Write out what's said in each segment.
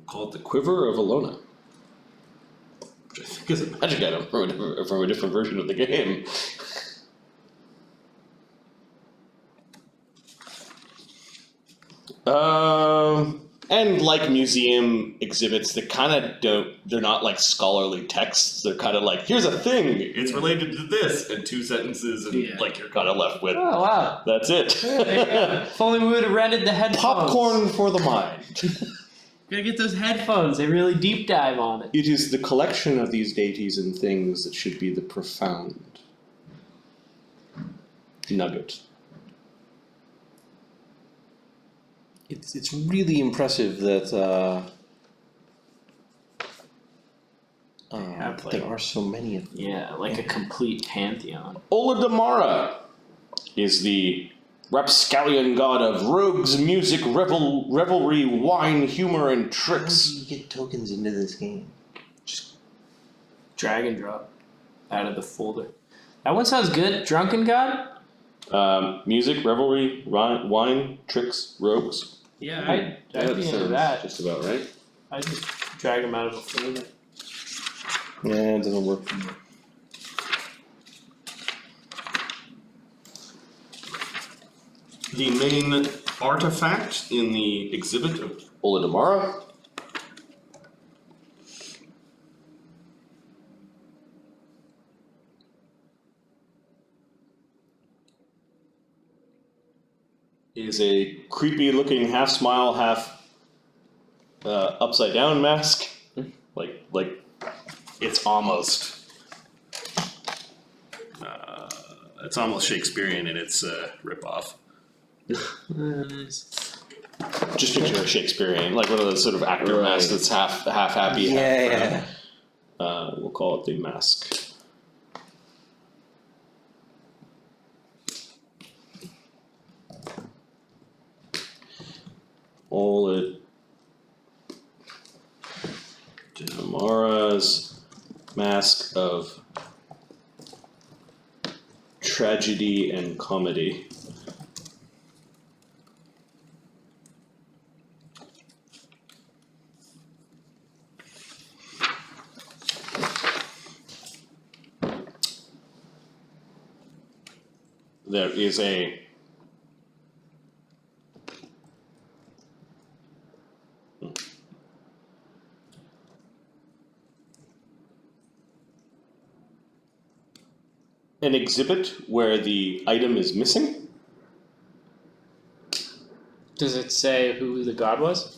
call it the Quiver of Alona, which I think is a magic item from a different version of the game. And like museum exhibits that kind of they're not like scholarly texts. They're kind of like, here's a thing, it's related to this, and 2 sentences, and like you're kind of left with, oh wow, that's it. If only we would have rented the headphones. Popcorn for the mind. Gotta get those headphones, they really deep dive on it. It is the collection of these deities and things that should be the profound nugget. It's really impressive that there are so many of them. Yeah, like a complete pantheon. Ola Damara is the rapscallion god of rogues, music, revelry, wine, humor, and tricks. How do you get tokens into this game? Just drag and drop out of the folder. That one sounds good. Drunken God? Music, revelry, wine, tricks, rogues. Yeah, I'd be into that. Just about right. I'd just drag them out of a folder. Yeah, it doesn't work for me. The main artifact in the exhibit of Ola Damara is a creepy looking half smile, half upside down mask. Like it's almost Shakespearean in its ripoff. Nice. Just picture a Shakespearean, like one of those sort of actor masks that's half happy. Yeah, we'll call it the mask. Ola Damara's mask of tragedy and comedy. There is an exhibit where the item is missing. Does it say who the god was?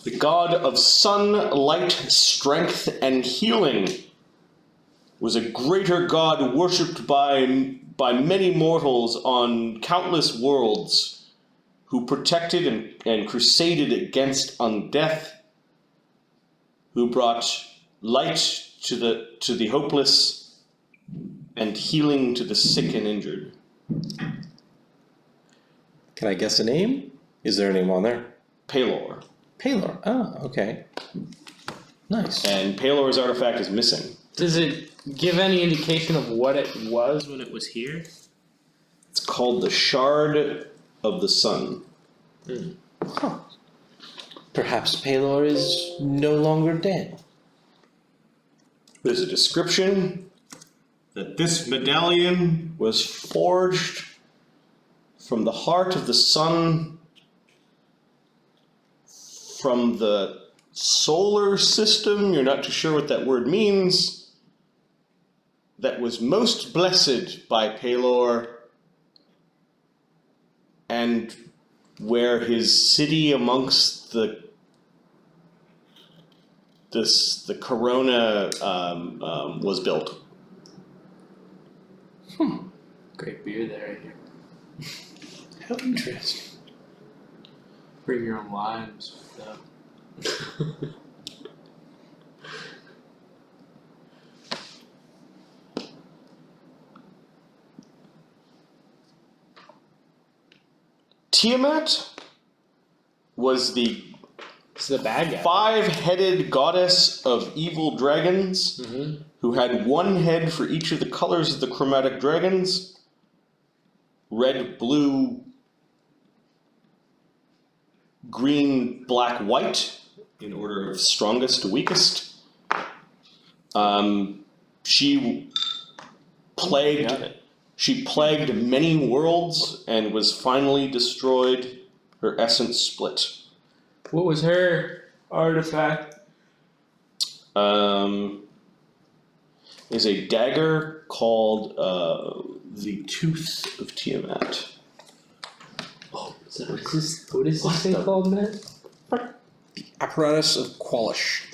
The god of sun, light, strength, and healing was a greater god worshipped by many mortals on countless worlds, who protected and crusaded against undeath, who brought light to the hopeless and healing to the sick and injured. Can I guess a name? Is there a name on there? Pelor. Pelor. Oh, okay. Nice. And Pelor's artifact is missing. Does it give any indication of what it was when it was here? It's called the Shard of the Sun. Huh. Perhaps Pelor is no longer dead. There's a description that this medallion was forged from the heart of the sun, from the solar system, you're not too sure what that word means, that was most blessed by Pelor, and where his city amongst the corona was built. Great beer there, I hear. How interesting. Bring your own limes. Tiamat was the bad guy. 5-headed goddess of evil dragons, who had one head for each of the colors of the chromatic dragons: red, blue, green, black, white, in order of strongest to weakest. She plagued. Got it. She plagued many worlds and was finally destroyed. Her essence split. What was her artifact? Is a dagger called the Tooth of Tiamat. Oh, is that What is this thing called, Matt? the apparatus of Qualish?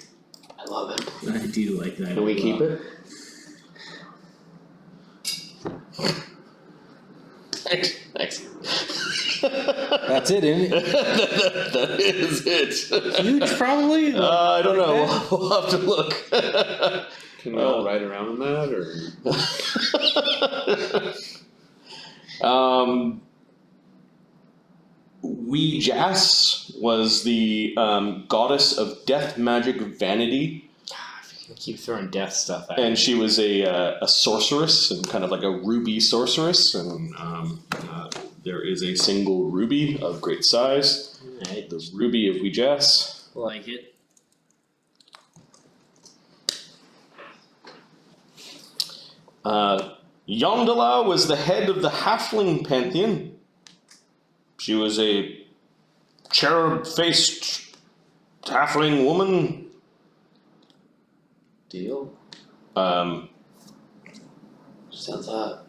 I love it. I do like that. Can we keep it? Thanks. That's it, isn't it? that is it. Huge, probably? I don't know. We'll have to look. Can we all ride around in that, or? Wee Jas was the goddess of death, magic, vanity, I keep throwing death stuff at and she was a sorceress and kind of like a ruby sorceress. And there is a single ruby of great size, Alright, the ruby of Wee Jas. like it. Yondala was the head of the halfling pantheon. She was a cherub-faced halfling woman. Deal. Sounds hot.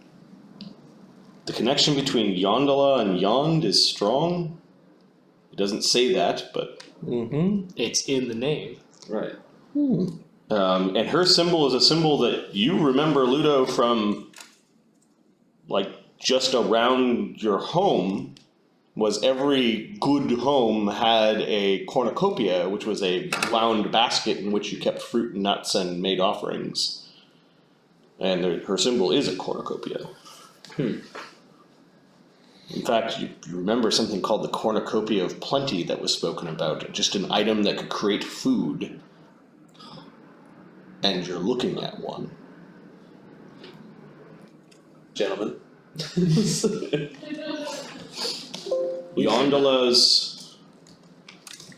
The connection between Yondala and Yond is strong. It doesn't say that, but Mm-hmm. It's in the name. Right. and her symbol is a symbol that you remember, Ludo, from like just around your home. Was every good home had a cornucopia, which was a wound basket in which you kept fruit and nuts and made offerings. And her symbol is a cornucopia. In fact, you remember something called the cornucopia of plenty that was spoken about, just an item that could create food. And you're looking at one. Gentlemen. Yondala's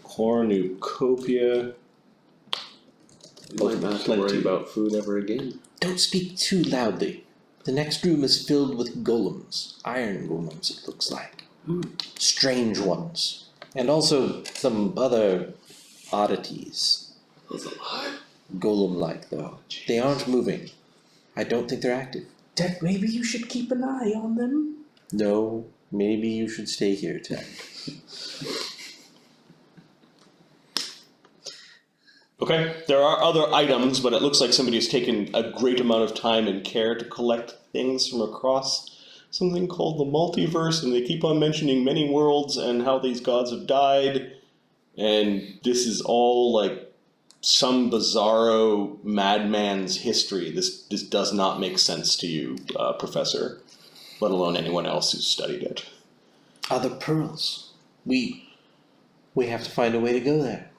cornucopia. We might not have to worry about food ever again. Don't speak too loudly. The next room is filled with golems. Iron golems, it looks like. Strange ones. And also some other oddities. That's a lot. Golem-like, though. They aren't moving. I don't think they're active. Dad, maybe you should keep an eye on them. No, maybe you should stay here, Tech. Okay, there are other items, but it looks like somebody has taken a great amount of time and care to collect things from across something called the Multiverse, and they keep on mentioning many worlds and how these gods have died, and this is all like some bizarro madman's history. This does not make sense to you, Professor, let alone anyone else who's studied it. Other pearls. We have to find a way to go there.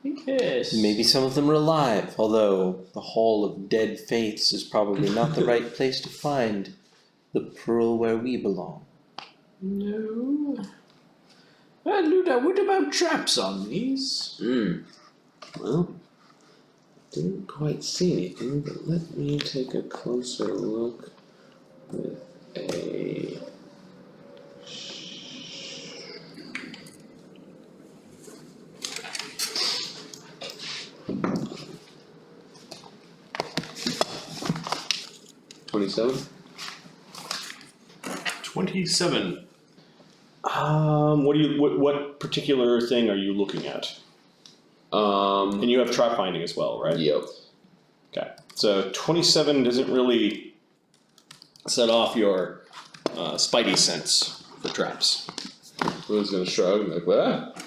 Yes. Maybe some of them are alive, although the Hall of Dead Faiths is probably not the right place to find the pearl where we belong. No. Luda, what about traps on these? Well, didn't quite see anything, but let me take a closer look with a... $27? 27. What particular thing are you looking at? And you have trap finding as well, right? Yep. Okay. So 27 doesn't really set off your spidey sense for traps. Who's gonna shrug and be like, what?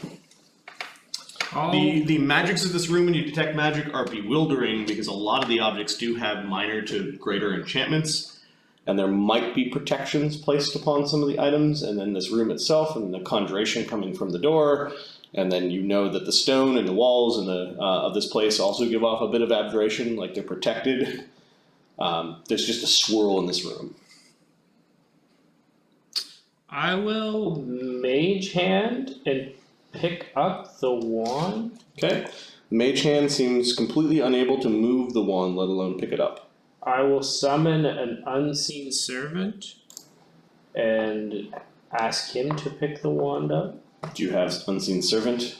The magics of this room when you detect magic are bewildering because a lot of the objects do have minor to greater enchantments, and there might be protections placed upon some of the items, and then this room itself, and the conjuration coming from the door, and then you know that the stone and the walls and the of this place also give off a bit of abjuration, like they're protected. There's just a swirl in this room. I will mage hand and pick up the wand. Okay. The mage hand seems completely unable to move the wand, let alone pick it up. I will summon an unseen servant and ask him to pick the wand up. Do you have Unseen Servant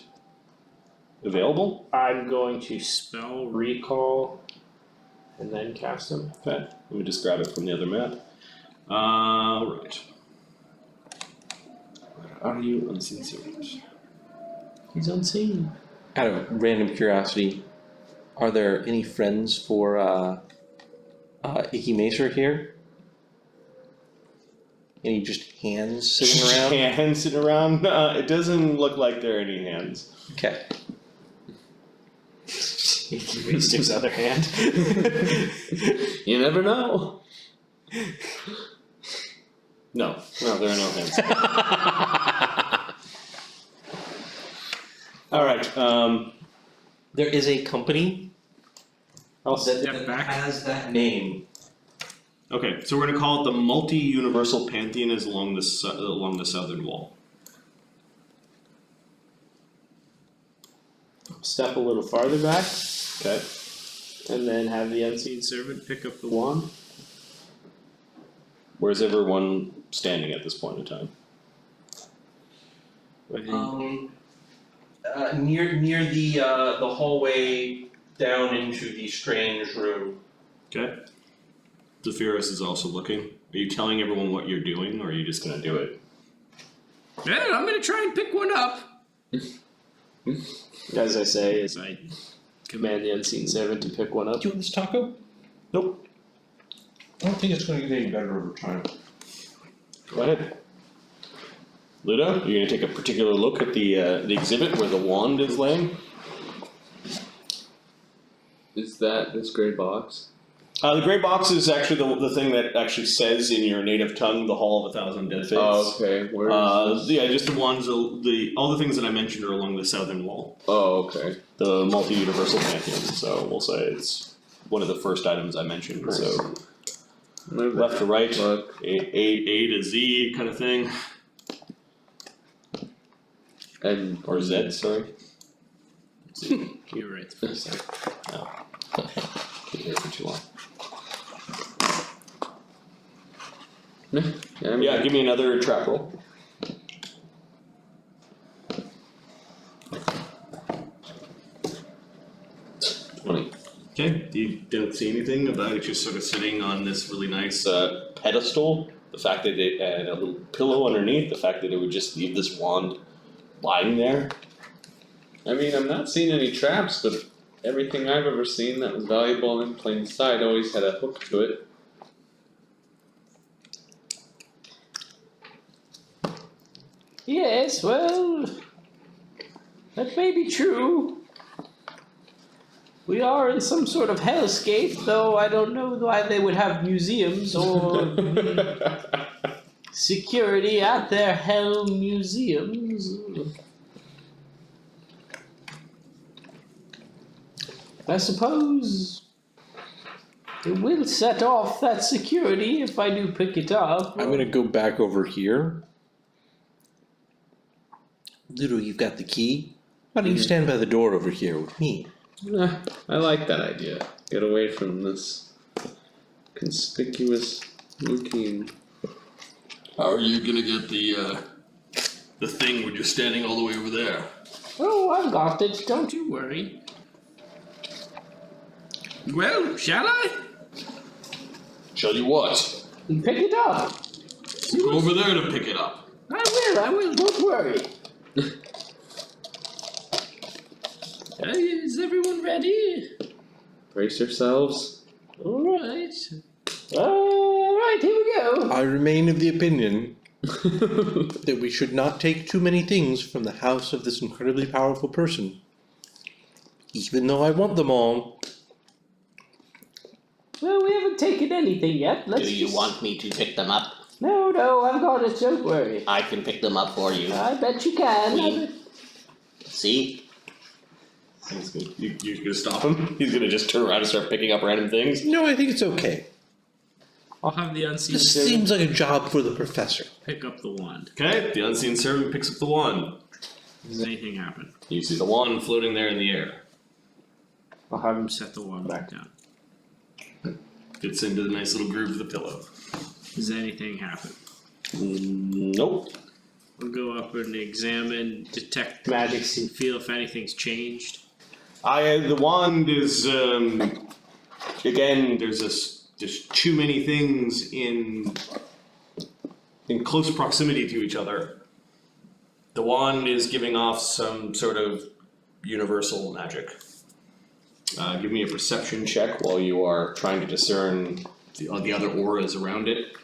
available? I'm going to spell recall and then cast him. Okay. Let me just grab it from the other map. Right. Where are you, Unseen Servant? He's unseen. Out of random curiosity, are there any friends for Icky Macer here? Any just hands sitting around? Hands sitting around? It doesn't look like there are any hands. Okay. He raised his other hand. You never know. No, there are no hands. Alright, There is a company I'll that step back. has that name. okay, so we're gonna call it the Multi-Universal Pantheon is along the southern wall. Step a little farther back, Okay. and then have the unseen servant pick up the wand. Where's everyone standing at this point in time? Near the hallway down into the strange room. Okay. Zephyrus is also looking. Are you telling everyone what you're doing, or are you just gonna do it? Yeah, I'm gonna try and pick one up. As I say, as I command the unseen servant to pick one up. Do you want this taco? Nope. I don't think it's going to get any better over time. Go ahead. Ludo, you're gonna take a particular look at the exhibit where the wand is laying. Is that this gray box? The gray box is actually the thing that actually says in your native tongue, the Hall of a Thousand Dead Fates. Oh, okay. Where is this? Yeah, just the ones, all the things that I mentioned are along the southern wall. Oh, okay. The multi-universal pantheon, so we'll say it's one of the first items I mentioned, Nice. so Maybe left to right, look. A to Z kind of thing, And or Z, sorry. You're right. The first time. Been here for too long. Yeah, give me another trap roll. Okay, you don't see anything about it just sort of sitting on this really nice pedestal. The fact that it had a little pillow underneath, the fact that it would just leave this wand lying there. I mean, I'm not seeing any traps, but everything I've ever seen that was valuable in plain sight always had a hook to it. Yes, well, that may be true. We are in some sort of hellscape, though I don't know why they would have museums or security at their hell museums. I suppose it will set off that security if I do pick it up. I'm going to go back over here. Ludo, you've got the key. Why don't you stand by the door over here with me? I like that idea. Get away from this conspicuous looking. How are you gonna get the thing when you're standing all the way over there? Oh, I've got it. Don't you worry. Well, shall I? Shall you what? Pick it up. Go over there to pick it up. I will, don't worry. Is everyone ready? Brace yourselves. Alright, here we go. I remain of the opinion that we should not take too many things from the house of this incredibly powerful person. Even though I want them all. Well, we haven't taken anything yet. Do you want me to pick them up? No, I've got it, don't worry. I can pick them up for you. I bet you can. See? You're gonna stop him? He's gonna just turn around and start picking up random things? No, I think it's okay. I'll have the unseen This servant seems like a job for the professor. pick up the wand. Okay, the unseen servant picks up the wand. Does anything happen? You see the wand floating there in the air. I'll have him set the wand back down. Fits into the nice little groove of the pillow. Does anything happen? Nope. We'll go up and examine, detect magic, and feel if anything's changed. The wand is again. There's too many things in close proximity to each other. The wand is giving off some sort of universal magic. Give me a perception check while you are trying to discern the other auras around it.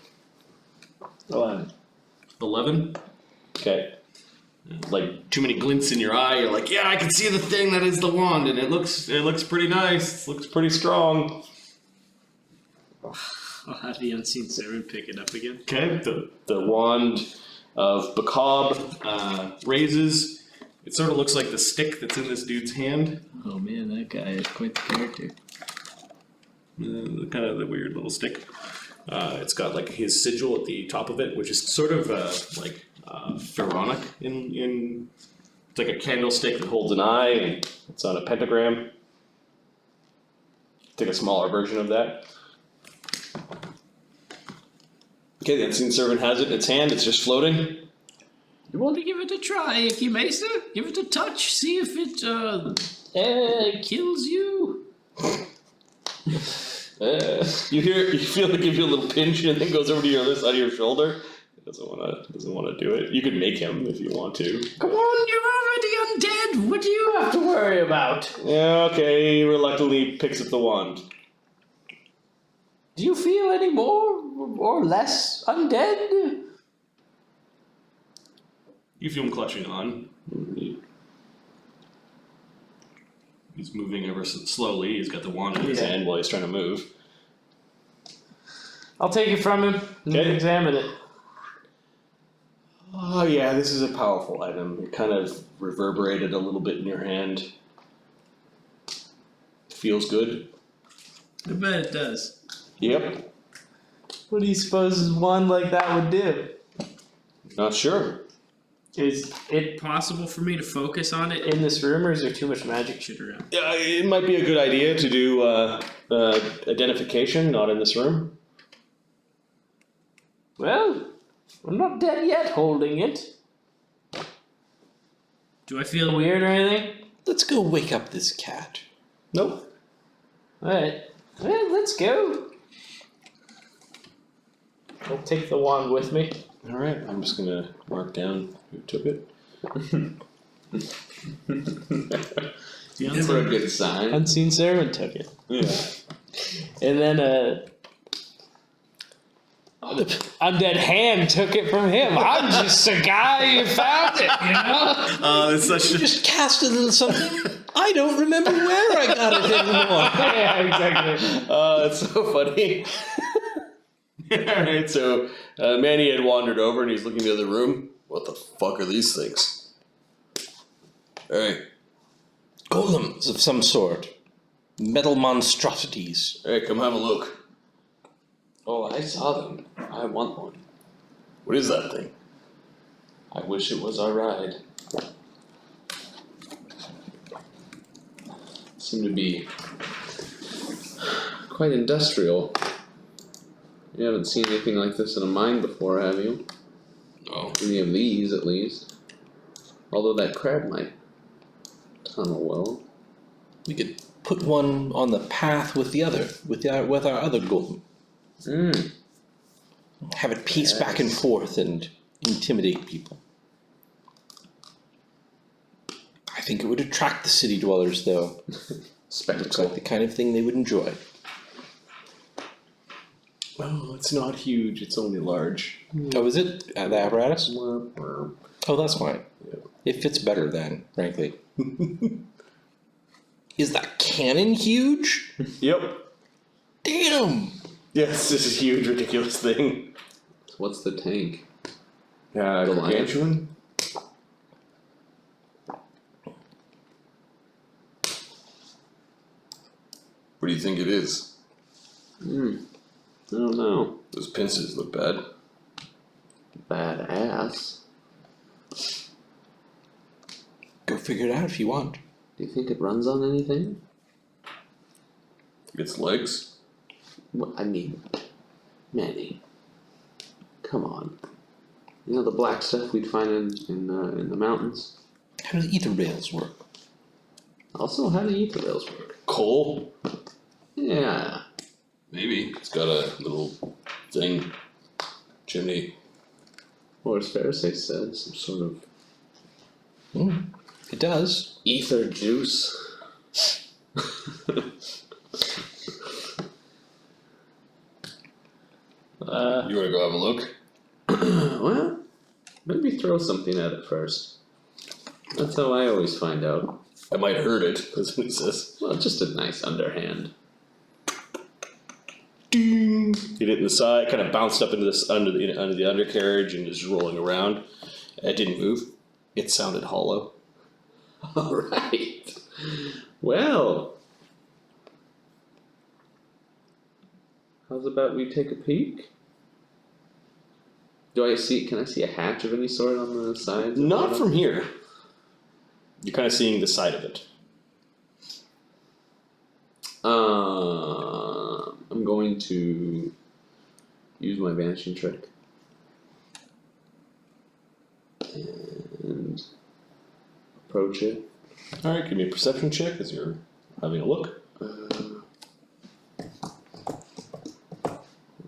11. 11? Okay. Like too many glints in your eye. You're like, yeah, I can see the thing that is the wand, and it looks pretty nice. It looks pretty strong. I'll have the unseen servant pick it up again. Okay. The wand of Bakab raises. It sort of looks like the stick that's in this dude's hand. Oh man, that guy is quite the character. Kind of the weird little stick. It's got like his sigil at the top of it, which is sort of like pharaonic in it's like a candlestick that holds an eye, and it's on a pentagram. Take a smaller version of that. Okay, the unseen servant has it in its hand. It's just floating. You want to give it a try, Icky Maester? Give it a touch, see if it kills you. You feel it give you a little pinch, and then goes over to your other side of your shoulder. It doesn't want to do it. You could make him if you want to. Come on, you're already undead. What do you have to worry about? Yeah, okay. He reluctantly picks up the wand. Do you feel any more or less undead? You feel him clutching on. He's moving ever so slowly. He's got the wand in his hand while he's trying to move. I'll take it from him and examine it. Oh yeah, this is a powerful item. It kind of reverberated a little bit in your hand. Feels good. I bet it does. Yep. What do you suppose a wand like that would do? Not sure. Is it possible for me to focus on it in this room, or is there too much magic shit around? Yeah, it might be a good idea to do identification, not in this room. Well, I'm not dead yet holding it. Do I feel weird or anything? Let's go wake up this cat. Nope. Alright. Well, let's go. I'll take the wand with me. Alright, I'm just gonna mark down who took it. Never a good sign. Unseen servant took it. Yeah. And then undead hand took it from him. I'm just a guy who found it, you know? It's such You just cast it into something. I don't remember where I got it anymore. Yeah, exactly. It's so funny. Alright, so Manny had wandered over and he's looking in the other room. What the fuck are these things? Alright. Golems of some sort. Metal monstrosities. Alright, come have a look. Oh, I saw them. I want one. What is that thing? I wish it was our ride. Seem to be quite industrial. You haven't seen anything like this in a mine before, have you? No. Any of these, at least. Although that crab might tunnel well. We could put one on the path with the other, with our other golem. Have it pace back and forth and intimidate people. I think it would attract the city dwellers, though. Looks like the kind of thing they would enjoy. Well, it's not huge, it's only large. Oh, is it? The apparatus? Oh, that's fine. Yeah. It fits better then, frankly. Is that cannon huge? Yep. Damn! Yes, this is a huge, ridiculous thing. What's the tank? Gargantuan? What do you think it is? I don't know. Those pincers look bad. Badass. Go figure it out if you want. Do you think it runs on anything? Its legs. Well, I mean, Manny, come on. You know the black stuff we'd find in the mountains? How do the ether rails work? Also, how do ether rails work? Coal. Yeah. Maybe it's got a little thing, chimney. Or as Pharisee said, some sort of It does. ether juice. You want to go have a look? Well, maybe throw something at it first. That's how I always find out. I might hurt it. That's what he says. Well, just a nice underhand. Ding! Hit it in the side. Kind of bounced up into this under the undercarriage and is rolling around. It didn't move. It sounded hollow. All right. Well, how's about we take a peek? Can I see a hatch of any sort on the sides? Not from here. You're kind of seeing the side of it. I'm going to use my vanishing trick and approach it. All right, give me a perception check as you're having a look.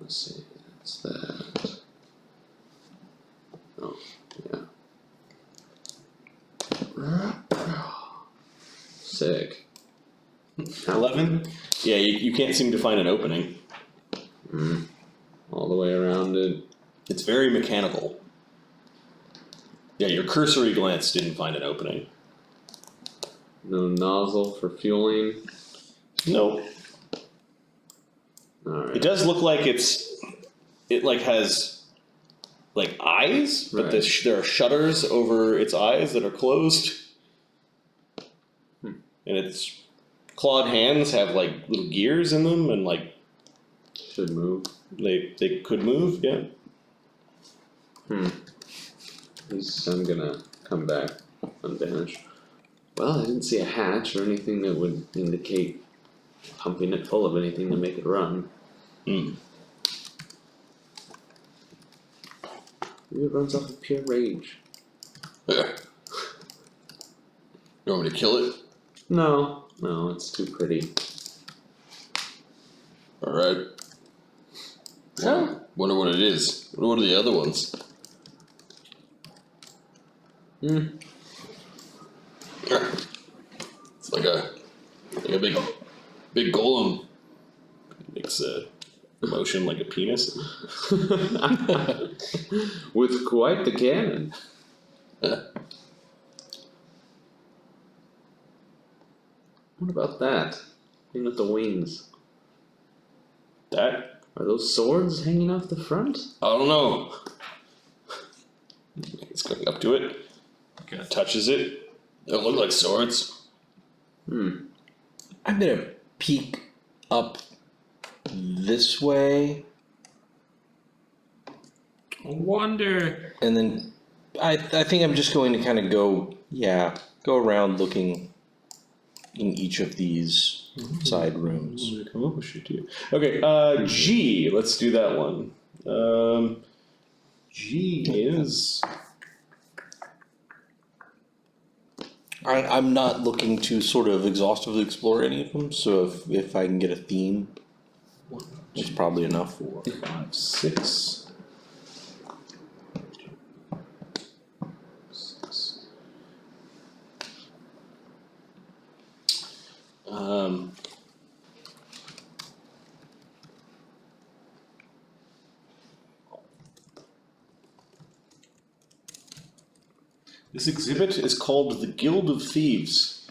Let's see, that's that. Oh, yeah. Sick. 11. Yeah, you can't seem to find an opening. All the way around it. It's very mechanical. Yeah, your cursory glance didn't find an opening. No nozzle for fueling. Nope. Alright. It does look like it like has like eyes, but Right. there are shutters over its eyes that are closed. And its clawed hands have like little gears in them, and like Should move. they could move. Yeah. At least I'm gonna come back unbanished. Well, I didn't see a hatch or anything that would indicate pumping it full of anything to make it run. Maybe it runs off of pure rage. Yeah. You want me to kill it? No, it's too pretty. All right. So? Wonder what it is. What are the other ones? It's like a big golem. Makes a motion like a penis. With quite the cannon. What about that? Thing with the wings. That? Are those swords hanging off the front? I don't know. He's going up to it. Kind of touches it. They don't look like swords. I'm gonna peek up this way, Wonder. and then I think I'm just going to kind of go around looking in each of these side rooms. Come up with shit to you. Okay, G. Let's do that one. G is. I'm not looking to sort of exhaustively explore any of them, so if I can get a theme, it's probably enough. 4, 5, 6. 6. This exhibit is called the Guild of Thieves.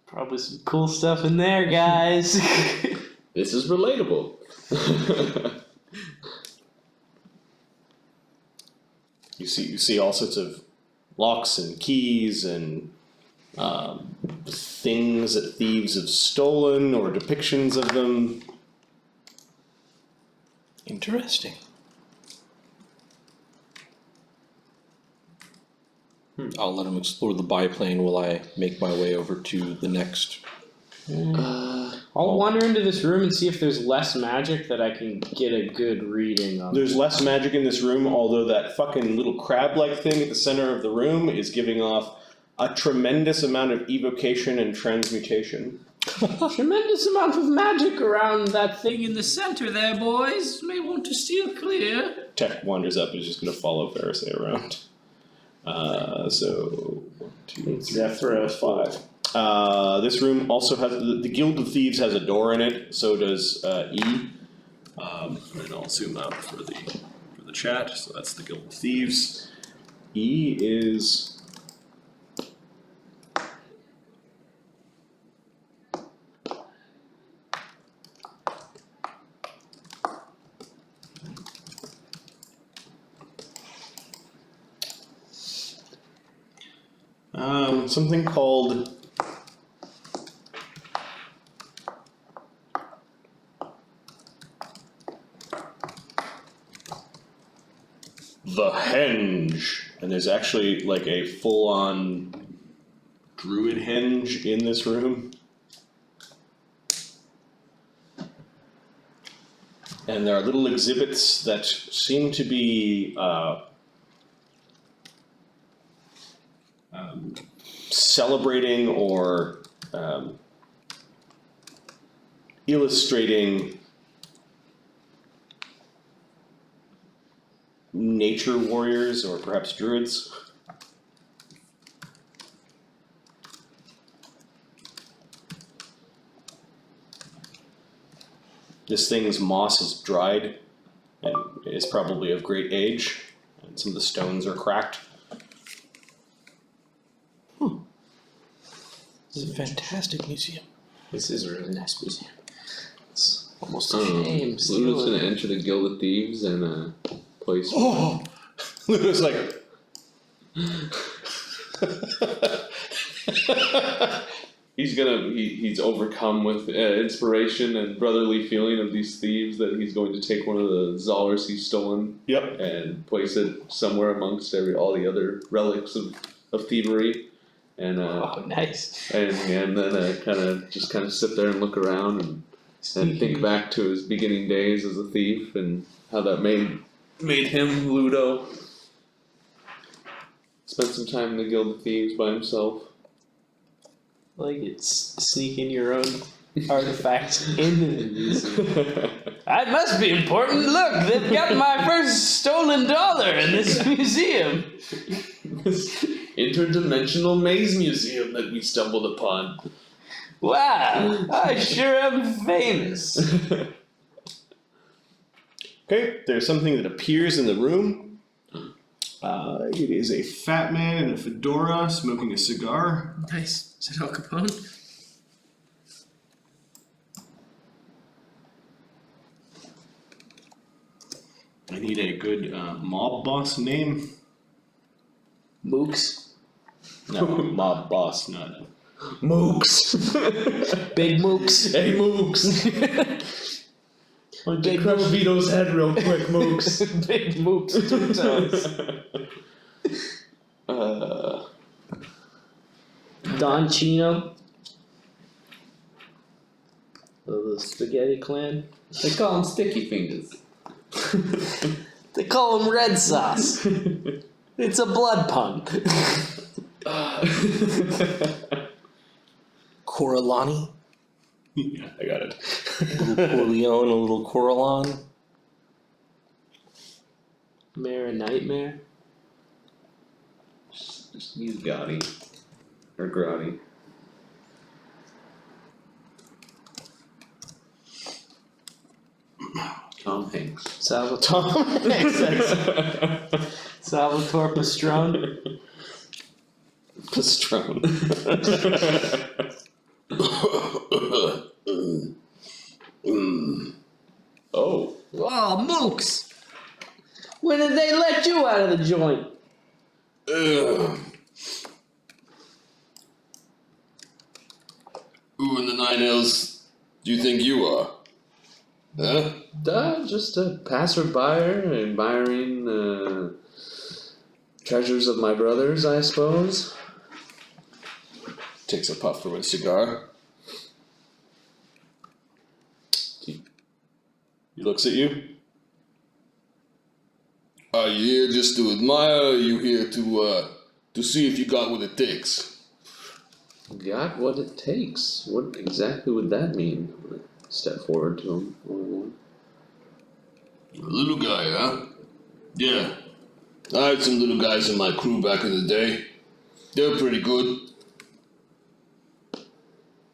Probably some cool stuff in there, guys. This is relatable. You see all sorts of locks and keys and things that thieves have stolen or depictions of them. Interesting. I'll let him explore the biplane while I make my way over to the next. I'll wander into this room and see if there's less magic that I can get a good reading of. There's less magic in this room, although that fucking little crab-like thing at the center of the room is giving off a tremendous amount of evocation and transmutation. Tremendous amount of magic around that thing in the center there, boys. May want to steer clear. Tech wanders up and is just going to follow Farisay around. So 1, 2, 3, Zephyr 5. This room also has the Guild of Thieves has a door in it. So does E. And I'll zoom out for the chat. So that's the Guild of Thieves. E is. Something called the Henge, and there's actually like a full-on druid henge in this room. And there are little exhibits that seem to be celebrating or illustrating nature warriors or perhaps druids. This thing's moss is dried and is probably of great age, and some of the stones are cracked. This is a fantastic museum. This is a really nice museum. It's almost a Ludo's shame. gonna enter the Guild of Thieves and place. Oh! Ludo's like. He's overcome with inspiration and brotherly feeling of these thieves that he's going to take one of the Zollars he's stolen. Yep. And place it somewhere amongst all the other relics of thievery. And Oh, nice. and then kind of sit there and look around and think back to his beginning days as a thief and how that made him, Ludo, spend some time in the Guild of Thieves by himself. Like it's sneaking your own artifacts into the museum. That must be important. Look, they've got my first stolen dollar in this museum. This interdimensional maze museum that we stumbled upon. Wow, I sure am famous. Okay, there's something that appears in the room. It is a fat man in a fedora smoking a cigar. Nice. Is it Al Capone? I need a good mob boss name. Mooks. No, mob boss, not. Mooks! Big Mooks. Hey, Mooks! Big Crush Vito's head real quick, Mooks. Big Mooks. 2 times. Don Chino. Of the Spaghetti Clan. They call him Sticky Fingers. They call him Red Sauce. It's a blood pun. Coralani, Yeah, I got it. a little Corleone, a little Coralon. Mare Nightmare. Just use Gotti. Or Grotty. Tom Hanks. Salvatore. Salvatore Pastrone. Pastrone. Oh. Oh, Mooks! When did they let you out of the joint? Who in the nine hells do you think you are? Huh? Just a passerby admiring treasures of my brothers, I suppose. Takes a puff from his cigar. He looks at you. Are you here just to admire, or are you here to see if you got what it takes? Got what it takes. What exactly would that mean? I'm gonna step forward to him. A little guy, huh? Yeah. I had some little guys in my crew back in the day. They're pretty good.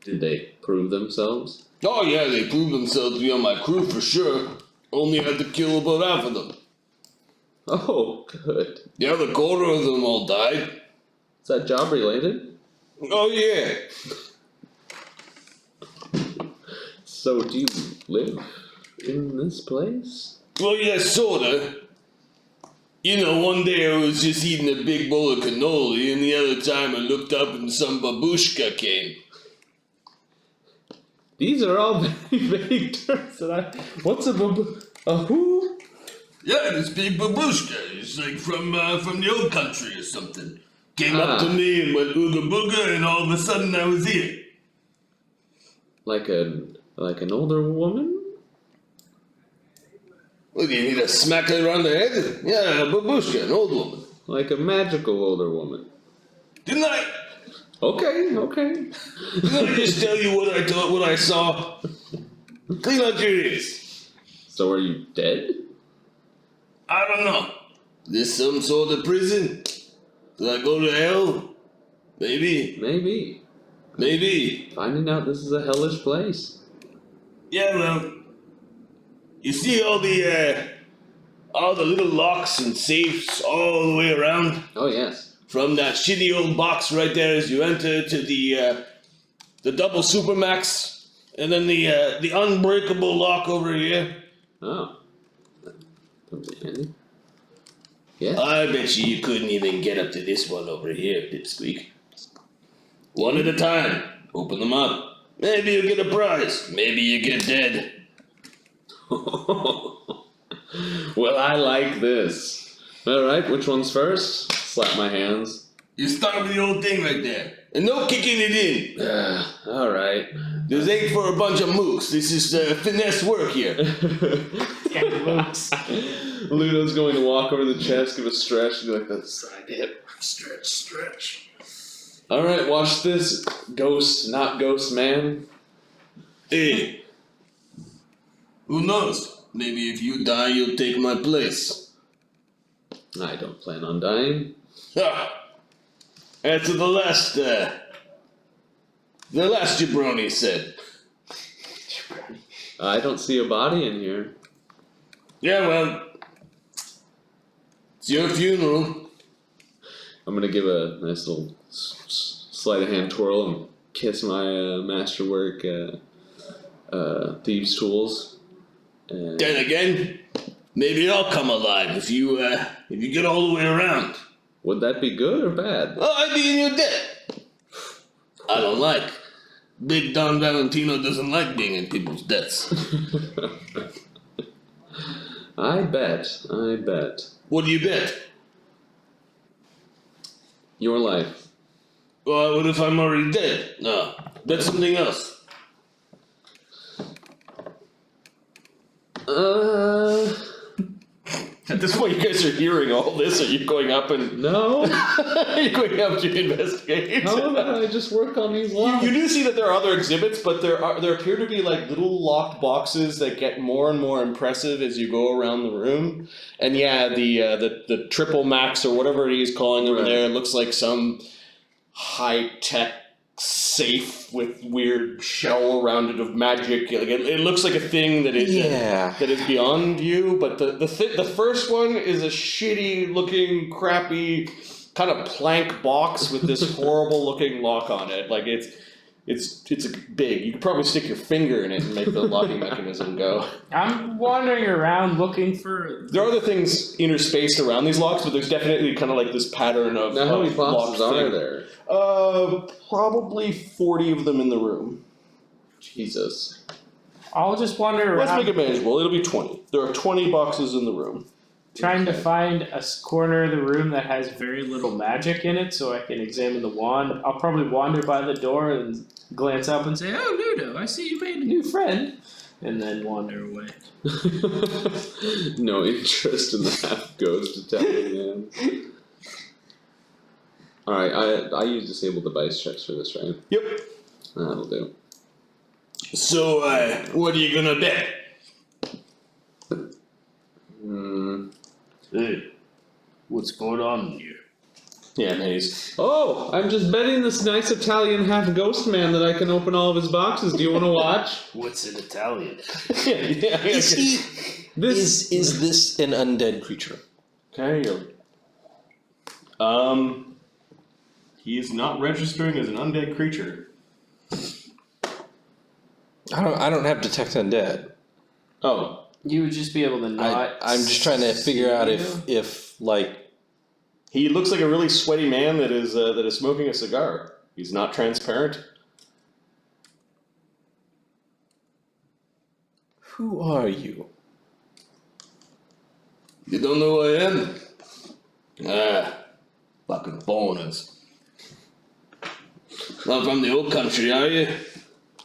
Did they prove themselves? Oh yeah, they proved themselves to be on my crew for sure. Only had to kill about half of them. Oh, good. The other quarter of them all died. Is that job related? Oh yeah. So do you live in this place? Well, yeah, sorta. You know, one day I was just eating a big bowl of cannoli, and the other time I looked up and some babushka came. These are all very vague terms what's a who? Yeah, this big babushka. It's like from the old country or something. Came up to me and went ooga booga, and all of a sudden I was here. Like an older woman? Well, you need a smack her around the head? Yeah, a babushka, an old woman. Like a magical older woman. Didn't I? Okay. Didn't I just tell you what I thought, what I saw? Clean out your ears. So are you dead? I don't know. This some sort of prison? Did I go to hell? Maybe. Finding out this is a hellish place. Yeah, well, you see all the little locks and safes all the way around? Oh yes. From that shitty old box right there as you enter to the double supermax, and then the unbreakable lock over here. Oh. Comes in handy. Yeah. I bet you couldn't even get up to this one over here, Pipsqueak. One at a time. Open them up. Maybe you get a prize. Maybe you get dead. Well, I like this. Alright, which one's first? Slap my hands. You start with the old thing right there. And no kicking it in. Alright. This ain't for a bunch of mooks. This is finesse work here. Ludo's going to walk over the chest, give a stretch, and be like, that's the side hip. Stretch. Alright, watch this. Ghost, not ghost man. Hey. Who knows? Maybe if you die, you'll take my place. I don't plan on dying. That's what the last jabroni said. I don't see a body in here. Yeah, well, it's your funeral. I'm gonna give a nice little sleight of hand twirl and kiss my masterwork thieves' tools. And Then again, maybe I'll come alive if you get all the way around. would that be good or bad? Oh, I'd be in your debt. I don't like. Big Don Valentino doesn't like being in people's debts. I bet. What do you bet? Your life. Well, what if I'm already dead? No, bet something else. At this point, you guys are hearing all this. Are you going up and No. are you going up to investigate? How about I just work on these locks? You do see that there are other exhibits, but there appear to be like little locked boxes that get more and more impressive as you go around the room. And yeah, the triple max or whatever he's calling over Right. there looks like some high tech safe with weird shell around it of magic. Like it looks like a thing that is that is beyond you. But the first one is a shitty looking, crappy kind of plank box with this horrible looking lock on it. Like it's big. You could probably stick your finger in it and make the locking mechanism go. I'm wandering around looking for. There are other things interspaced around these locks, but there's definitely kind of like this pattern of. Now, how many boxes locked are thing. there? Probably 40 of them in the room. Jesus. I'll just wander Let's around. make it manageable. It'll be 20. There are 20 boxes in the room. trying to Okay. find a corner of the room that has very little magic in it so I can examine the wand. I'll probably wander by the door and glance up and say, "Oh, Nudo, I see you made a new friend," and then wander away. No interest in the half ghost Italian man. Alright, I use disable device checks for this, right? Yep. That'll do. So, what are you gonna bet? Hey, what's going on here? Yeah, man, he's Oh, I'm just betting this nice Italian half ghost man that I can open all of his boxes. Do you want to watch? What's in Italian? yeah. Is he? This Is this an undead creature? Okay. He is not registering as an undead creature. I don't have detect undead. Oh, You would just be able to not. I'm just trying to figure out if like he looks like a really sweaty man that is smoking a cigar. He's not transparent. who are you? You don't know who I am? Fucking foreigners. Not from the old country, are you?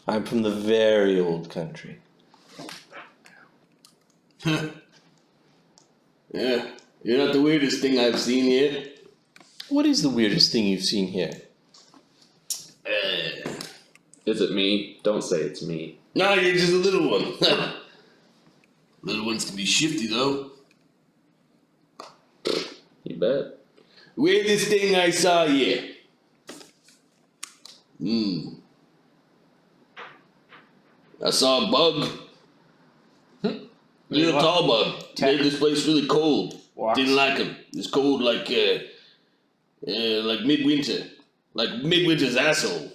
I'm from the very old country. Yeah, you're not the weirdest thing I've seen yet. What is the weirdest thing you've seen here? is it me? Don't say it's me. No, you're just a little one. Little ones can be shifty, though. You bet. Weirdest thing I saw yet. I saw a bug. Real What? tall bug. Made this place really cold. What? Didn't like him. It was cold like midwinter. Like midwinter's asshole.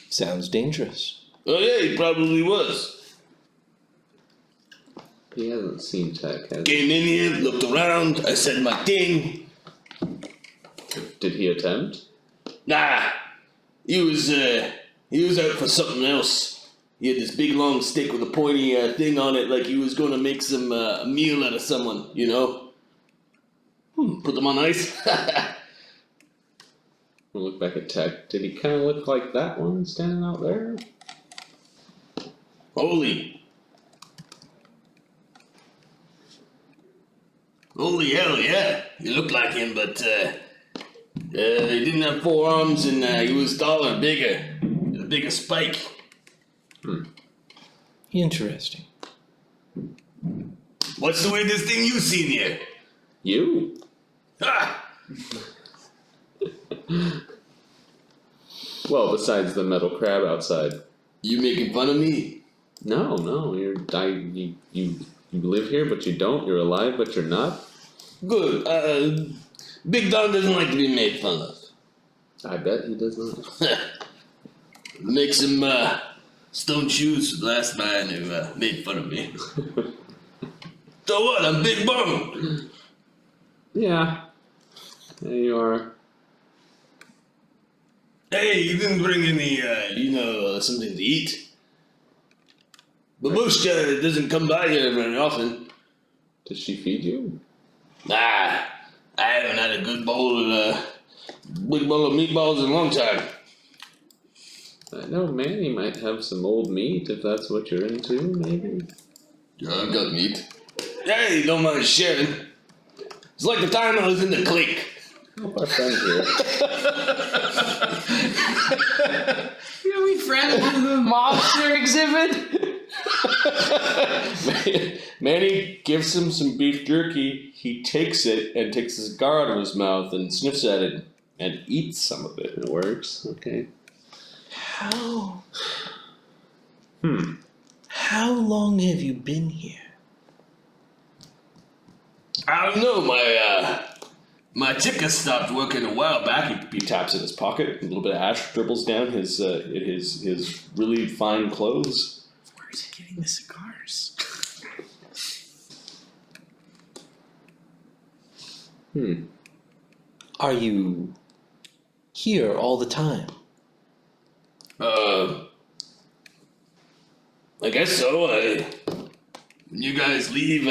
Sounds dangerous. Oh yeah, he probably was. He hasn't seen tech, has he? Came in here, looked around, I said my thing. Did he attempt? Nah. He was out for something else. He had this big long stick with a pointy thing on it, like he was gonna make some a meal out of someone, you know? Put them on ice. We'll look back at tech. Did he kind of look like that one standing out there? Holy hell, yeah. He looked like him, but he didn't have 4 arms and he was taller, bigger. A bigger spike. Interesting. What's the weirdest thing you've seen here? You? Ha! Well, besides the metal crab outside. You making fun of me? No, you live here, but you don't. You're alive, but you're not. Good. Big Don doesn't like to be made fun of. I bet he does not. Makes him stone shoes for the last man who made fun of me. So what? I'm big boned. Yeah. There you are. Hey, you didn't bring any, something to eat. Babushka doesn't come by here very often. Did she feed you? Nah, I haven't had a good big bowl of meatballs in a long time. I know Manny might have some old meat if that's what you're into, maybe. Yeah, I've got meat. Hey, don't mind sharing. It's like the time I was in the clique. Help our friend here. Are we friends with the monster exhibit? Manny gives him some beef jerky. He takes it and takes his cigar out of his mouth and sniffs at it and eats some of it. It works. Okay. How? How long have you been here? I don't know, my ticker stopped working a while back. He taps in his pocket. A little bit of ash dribbles down his really fine clothes. Where is he getting the cigars? Are you here all the time? I guess so. when you guys leave,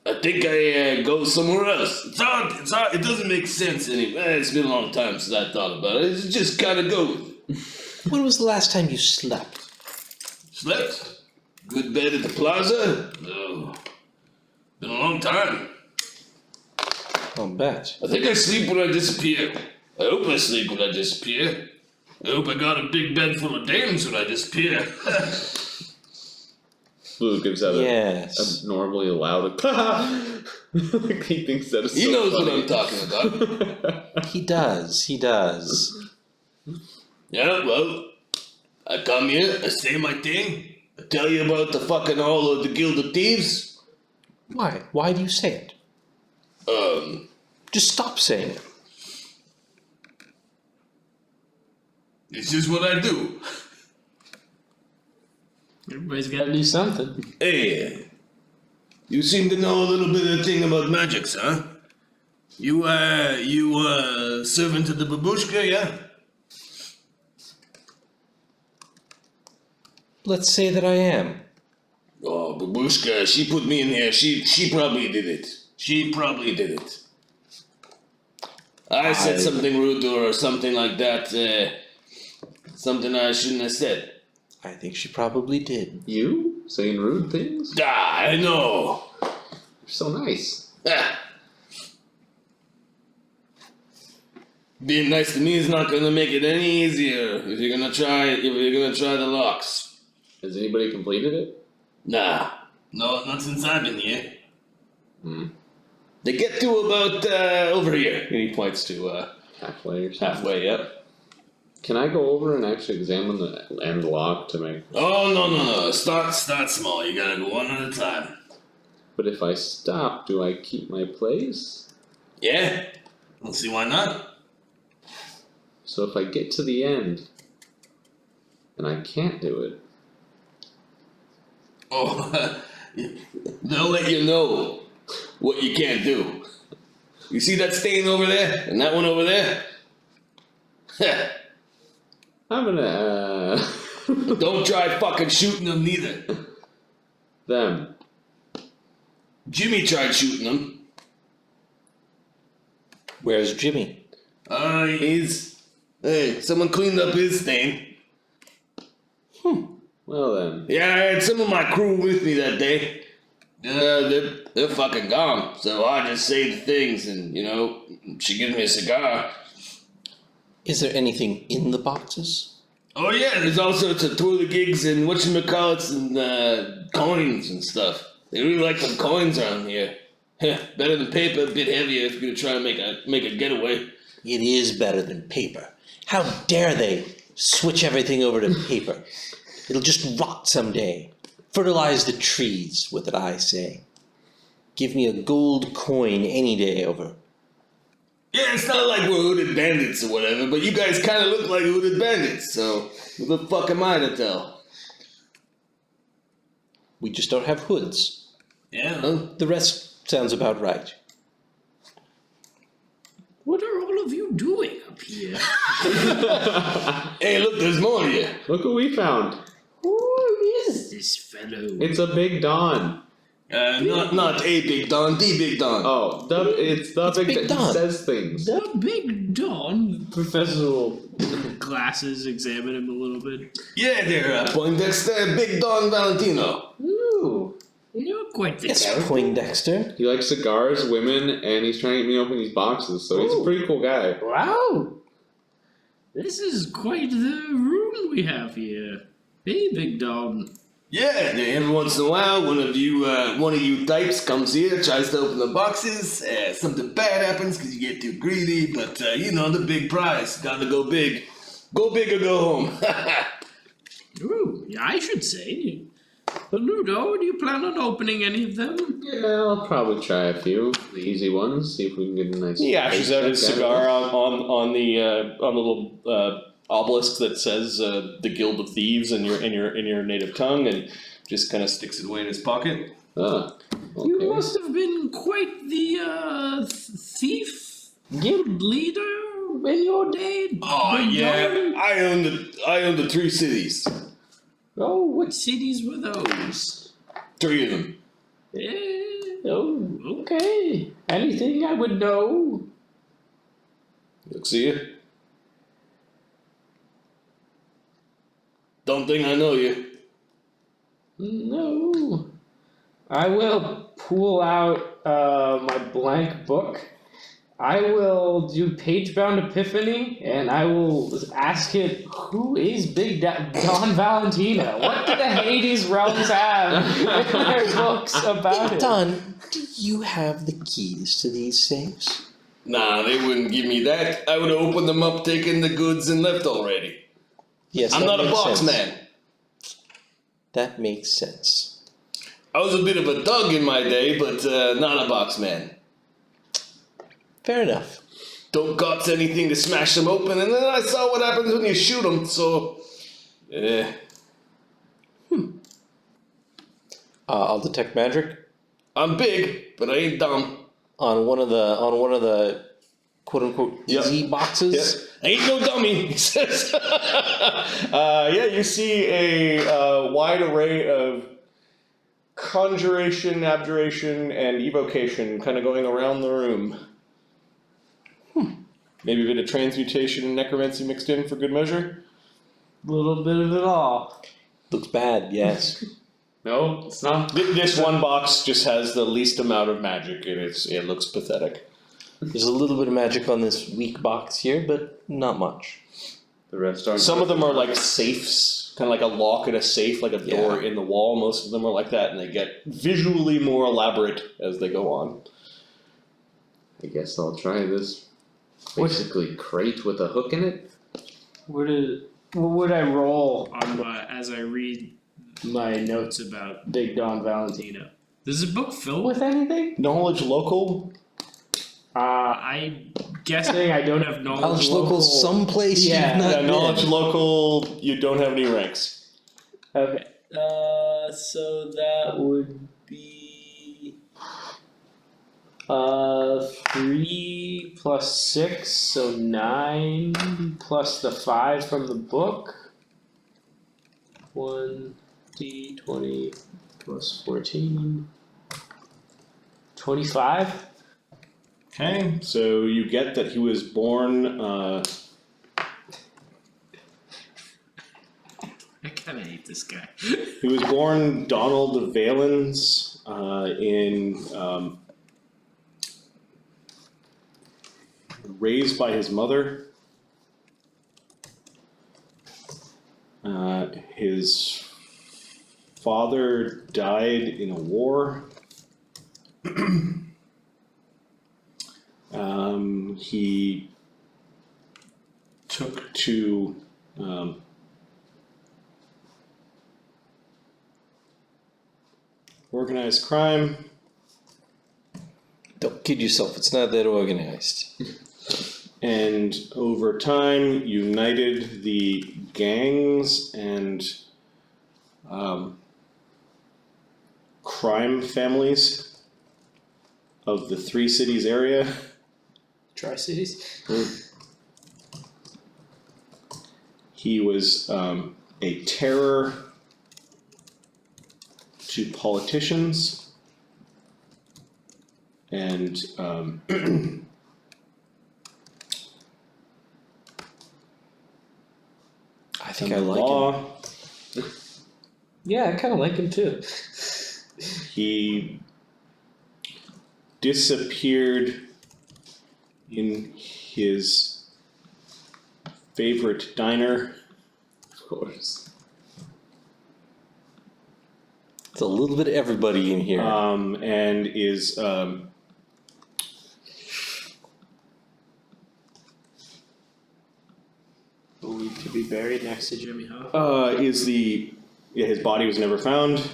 I think I go somewhere else. It's hard. It doesn't make sense anyway. It's been a long time since I thought about it. It's just kind of go with it. When was the last time you slept? Slept? Good bed at the plaza? No. Been a long time. I'll bet. I think I sleep when I disappear. I hope I sleep when I disappear. I hope I got a big bed full of dames when I disappear. Blue gives out Yes. a normally loud like he thinks that is so He knows funny. what I'm talking about. He does. Yeah, well, I come here, I say my thing, I tell you about the fucking all of the Guild of Thieves. Why? Why do you say it? Just stop saying it. It's just what I do. Everybody's got to do something. Hey, you seem to know a little bit of thing about magics, huh? You servant to the babushka, yeah? Let's say that I am. Oh, babushka, she put me in here. She probably did it. She probably did it. I said something rude to her or something like that. Something I shouldn't have said. I think she probably did. You saying rude things? Ah, I know. You're so nice. Ah. Being nice to me is not gonna make it any easier if you're gonna try the locks. Has anybody completed it? Nah. No, not since I've been here. Hmm. They get to about over here. And he points to Halfway or something? halfway, yep. Can I go over and actually examine the end lock to make... Oh, no. Start small. You gotta go one at a time. But if I stop, do I keep my place? Yeah? Let's see why not. So if I get to the end and I can't do it, Oh, they'll let you know what you can't do. You see that stain over there? And that one over there? I'm gonna Don't try fucking shooting them neither. them. Jimmy tried shooting them. Where's Jimmy? Hey, someone cleaned up his stain. Well then, Yeah, I had some of my crew with me that day. They're fucking gone. So I just say the things and, she gives me a cigar. Is there anything in the boxes? Oh yeah, there's all sorts of twirligigs and whatchamacallits and coins and stuff. They really like them coins around here. Better than paper, a bit heavier if you're gonna try and make a getaway. It is better than paper. How dare they switch everything over to paper? It'll just rot someday. Fertilize the trees with it, I say. Give me a gold coin any day over. Yeah, it's not like we're hooded bandits or whatever, but you guys kind of look like hooded bandits, so who the fuck am I to tell? We just don't have hoods. Yeah, well, The rest sounds about right. What are all of you doing up here? hey, look, there's more here. look what we found. Who is this fellow? It's a big Don. Not a big Don, the big Don. Oh, it's the big, Big Don. Don. He says things. The Big Don. Professor will glasses examine him a little bit. Yeah, there, Poindexter, Big Don Valentino. Ooh, you're quite the Yes, character. Poindexter. He likes cigars, women, and he's trying to get me to open these boxes, so he's a pretty cool guy. Wow, this is quite the room we have here. Hey, Big Don. Yeah, every once in a while, one of you types comes here, tries to open the boxes. Something bad happens because you get too greedy, but the big prize. Gotta go big. Go big or go home. Ooh, yeah, I should say. But Ludo, do you plan on opening any of them? Yeah, I'll probably try a few, the easy ones, see if we can get a nice... He ashes out his cigar on the little obelisk that says the Guild of Thieves in your native tongue, and just kind of sticks it away in his pocket. Ah, okay. You must have been quite the thief guild leader in your day. Oh Big yeah, Don? I own the 3 cities. Oh, what cities were those? 3 of them. Oh, okay. Anything I would know? Look, see you. Don't think I know you. No. I will pull out my blank book. I will do page-bound epiphany, and I will ask it, who is Big Don Valentina? What do the Hades realms have in their books about it? Don, do you have the keys to these safes? Nah, they wouldn't give me that. I would have opened them up, taken the goods, and left already. Yes, I'm that not a makes box sense. man. That makes sense. I was a bit of a thug in my day, but not a box man. Fair enough. Don't cost anything to smash them open, and then I saw what happens when you shoot them, so... I'll detect magic I'm big, but I ain't dumb. on one of the quote unquote easy boxes. I ain't no dummy, he says. Yeah, you see a wide array of conjuration, abjuration, and evocation kind of going around the room. Maybe a bit of transmutation and necromancy mixed in for good measure. Little bit of it all. Looks bad, yes. No, it's not. This one box just has the least amount of magic, and it looks pathetic. There's a little bit of magic on this weak box here, but not much. The rest are. Some of them are like safes, kind of like a lock in a safe, like a door in the wall. Most of them are like that, and they get visually more elaborate as they go on. I guess I'll try this. Basically, crate with a hook in it. What would I roll on as I read my notes about Big Don Valentino? Does the book fill with anything? Knowledge local? I'm guessing I don't have Knowledge local someplace Yeah. you've not Yeah, been. knowledge local, you don't have any ranks. Okay. So that would be 3 plus 6, so 9 plus the 5 from the book. 1d20 plus 14. 25. Okay, so you get that he was born, I kind of hate this guy. he was born Donald Valens in, raised by his mother. His father died in a war. He took to organized crime. Don't kid yourself, it's not that organized. And over time united the gangs and crime families of the 3 cities area. Tri-Cities? He was a terror to politicians and I think I like law. Yeah, I kind of like him too. He disappeared in his favorite diner. Of course. It's a little bit of everybody in here. And is Believed to be buried next to Jimmy Hoffa. his body was never found,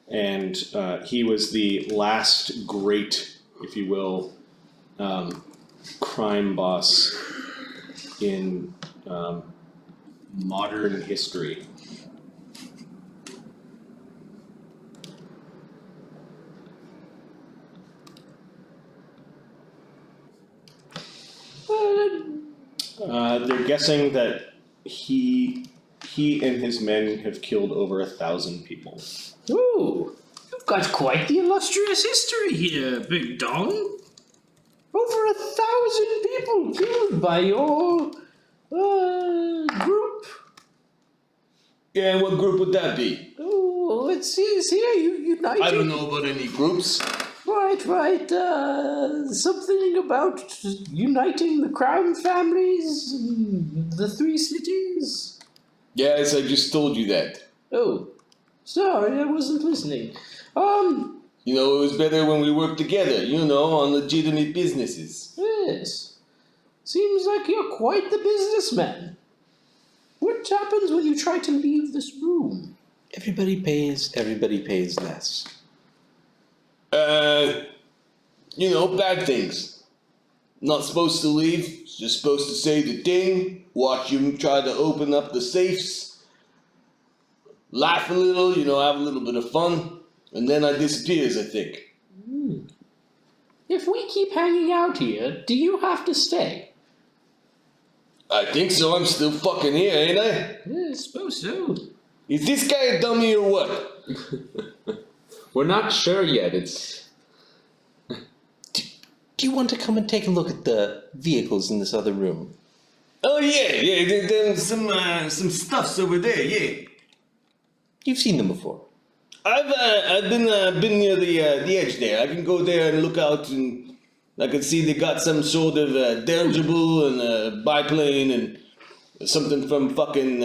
and he was the last great, if you will, crime boss in modern history. They're guessing that he he and his men have killed over 1,000 people. Ooh, you've got quite the illustrious history here, Big Don. Over 1,000 people killed by your group. Yeah, and what group would that be? Oh, it says here you united. I don't know about any groups. Right. Something about uniting the crown families in the 3 cities. Yes, I just told you that. Oh, sorry, I wasn't listening. You know, it was better when we worked together, you know, on legitimate businesses. Yes. Seems like you're quite the businessman. What happens when you try to leave this room? Everybody pays less. You know, bad things. Not supposed to leave, just supposed to say the thing, watch you try to open up the safes, laugh a little, you know, have a little bit of fun, and then I disappears, I think. If we keep hanging out here, do you have to stay? I think so, I'm still fucking here, ain't I? I suppose so. Is this guy a dummy or what? We're not sure yet. It's Do you want to come and take a look at the vehicles in this other room? Oh yeah, there's some stuffs over there, yeah. You've seen them before. I've been near the edge there. I can go there and look out, and I can see they got some sort of dirigible and a biplane and something from fucking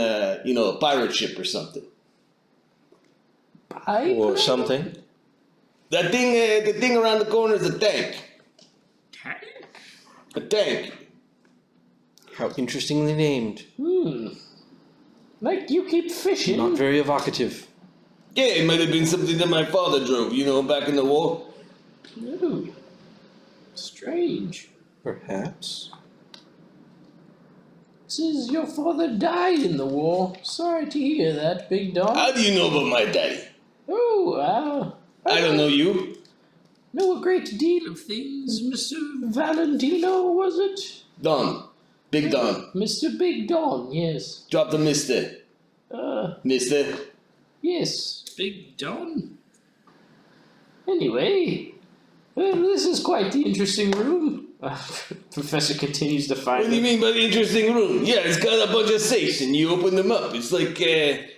you know, a pirate ship or something. Or something. That thing, the thing around the corner is a tank. A tank. How interestingly named. Like you keep fishing. Not very evocative. Yeah, it might have been something that my father drove, you know, back in the war. Ooh. Strange. Perhaps. Says your father died in the war. Sorry to hear that, Big Dog. How do you know about my daddy? Oh, I don't know you. know a great deal of things, Mr. Valentino, was it? Don. Big Don. Mr. Big Don, yes. Drop the mister. Mister. Yes, Big Don. Anyway, well, this is quite the interesting room. Professor continues to find What do you mean by the interesting room? Yeah, it's got a bunch of safes and you open them up. It's like a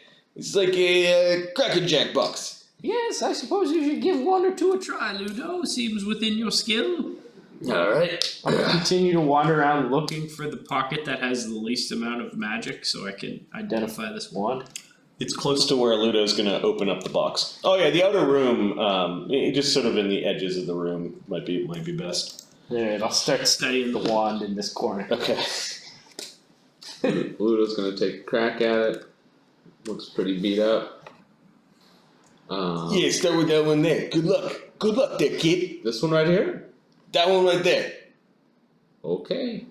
Cracker Jack box. Yes, I suppose you should give one or two a try, Ludo. Seems within your skill. alright. I'll continue to wander around looking for the pocket that has the least amount of magic so I can identify this wand. It's close to where Ludo's going to open up the box. Oh yeah, the outer room, just sort of in the edges of the room might be best. Alright, I'll start studying the wand in this corner. Okay. Ludo's gonna take a crack at it. Looks pretty beat up. Yeah, start with that one there. Good luck. Good luck there, kid. This one right here? That one right there. Okay.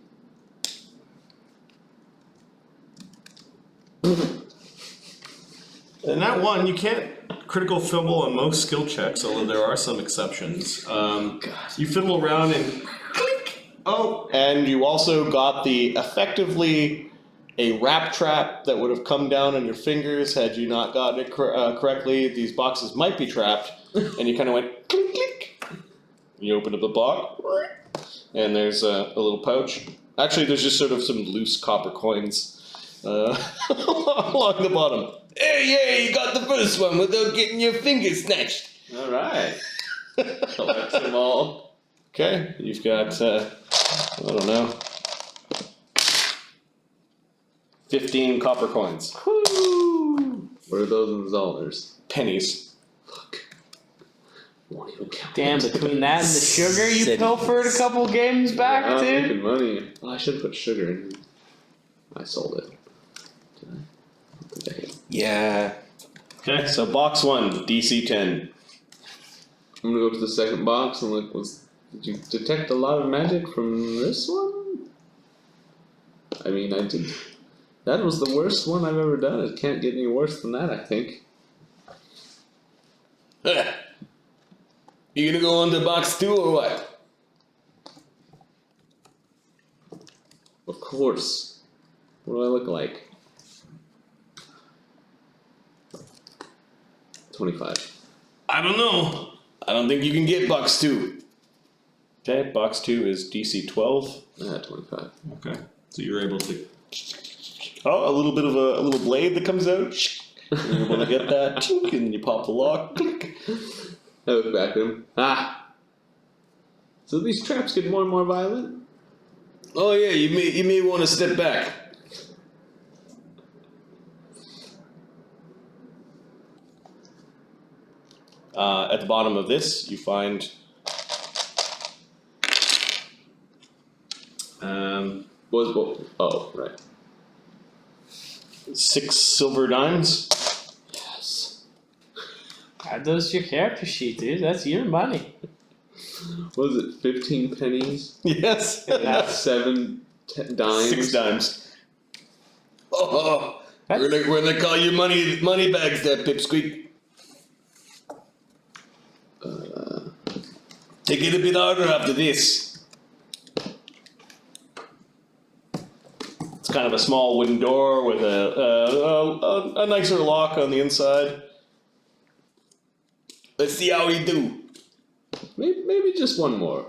And that one, you can't critical fumble on most skill checks, although there are some exceptions. You fiddle around and click. Oh, and you also got the effectively a wrap trap that would have come down on your fingers had you not gotten it correctly. These boxes might be trapped, and you kind of went click click. You open up the box, and there's a little pouch. Actually, there's just sort of some loose copper coins along the bottom. Hey, yeah, you got the first one without getting your fingers snatched. Alright. Collect them all. Okay, you've got, I don't know, 15 copper coins. Woo! What are those in dollars? Pennies. Fuck. Won't even count. Damn, between that and the sugar you City. pilfered a couple games back, I'm dude. making money. Well, I should have put sugar in. I sold it. Did I? I don't think I did. Yeah. Okay, so box 1, DC 10. I'm gonna go to the second box and look. Did you detect a lot of magic from this one? I mean, I did. That was the worst one I've ever done. It can't get any worse than that, I think. You gonna go on to box 2 or what? Of course. What do I look like? 25. I don't know. I don't think you can get box 2. Okay, box 2 is DC 12. 25. Okay. So you're able to. Oh, a little bit of a little blade that comes out. You're able to get that, chink, and you pop the lock. Click. I look back at him. Ah! So these traps get more and more violent? Oh yeah, you may want to step back. At the bottom of this, you find. Oh, right. 6 silver dimes. Yes. Add those to your character sheet, dude. That's your money. What was it, 15 pennies? Yes. And 7 dimes? 6 dimes. Oh, we're gonna call you money bags there, Pipsqueak. Take it a bit harder after this. It's kind of a small wooden door with a nicer lock on the inside. Let's see how we do. Maybe just one more.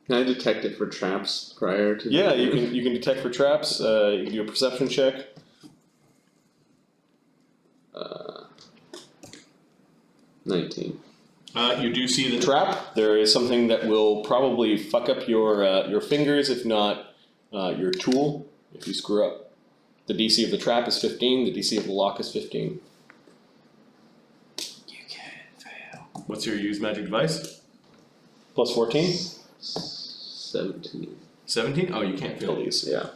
Can I detect it for traps prior to? Yeah, you can detect for traps. You can do a perception check. 19. You do see the trap. There is something that will probably fuck up your fingers, if not your tool, if you screw up. The DC of the trap is 15. The DC of the lock is 15. You can't fail. What's your use magic device? Plus 14? 17. 17? Oh, you can't fail these. Yeah.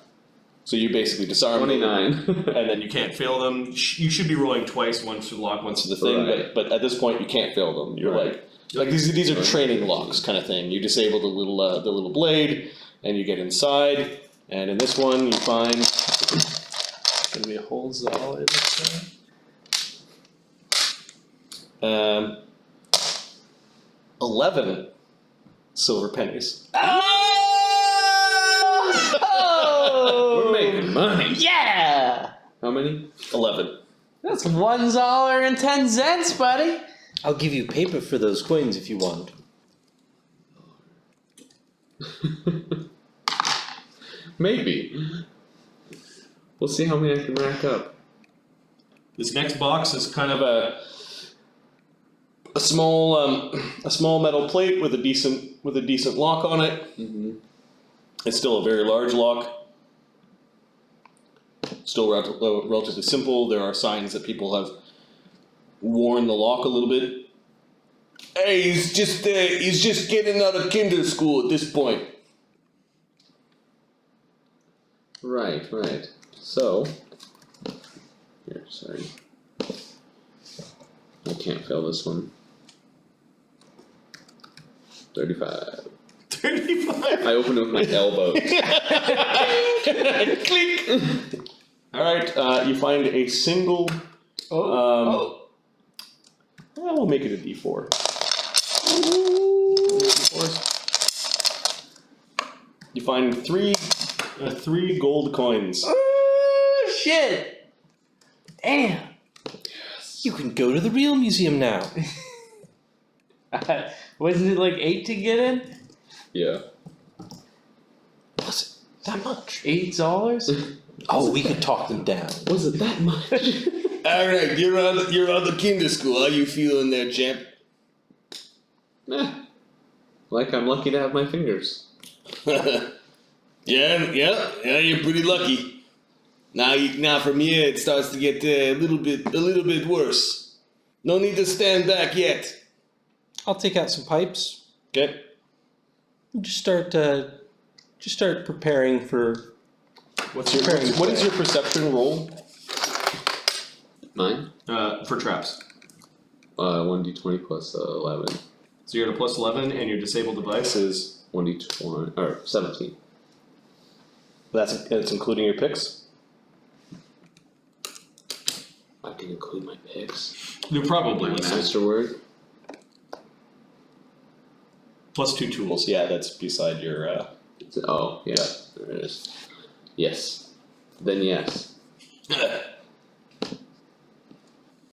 So you basically disarm them, 29. and then you can't fail them. You should be rolling twice, once for the lock, once for the thing, Right. but at this point you can't fail them. You're Right. like these are training locks kind of thing. You disable the little blade, and you get inside. And in this one, you find It's gonna be a whole Zoll in this thing. 11 silver pennies. We're making money. Yeah! How many? 11. That's $1.10, buddy. I'll give you paper for those coins if you want. Maybe. We'll see how many I can rack up. This next box is kind of a small metal plate with a decent lock on it. Mm-hmm. It's still a very large lock. Still relatively simple. There are signs that people have worn the lock a little bit. Hey, he's just getting out of kinder school at this point. Right. So, here, sorry. I can't fail this one. 35. 35. I open it with my elbow. Click. All right. You find a single. We'll make it a D4. You find three gold coins. Oh, shit! Damn! You can go to the real museum now. Wasn't it like 8 to get in? Yeah. Was it that much? $8? Oh, we could talk them down. Was it that much? All right, you're on the kinder school. How you feeling there, champ? Like I'm lucky to have my fingers. Yeah, you're pretty lucky. Now from here it starts to get a little bit worse. No need to stand back yet. I'll take out some pipes. Okay. Just start preparing for. What is your perception roll? Mine? For traps. 1d20 plus 11. So you're at a plus 11, and your disabled device is. 1d20 or 17. That's including your picks. I can include my picks. You're probably My master word. plus 2 tools. Yeah, that's beside your. Oh yeah, there it is. Yes. Then yes.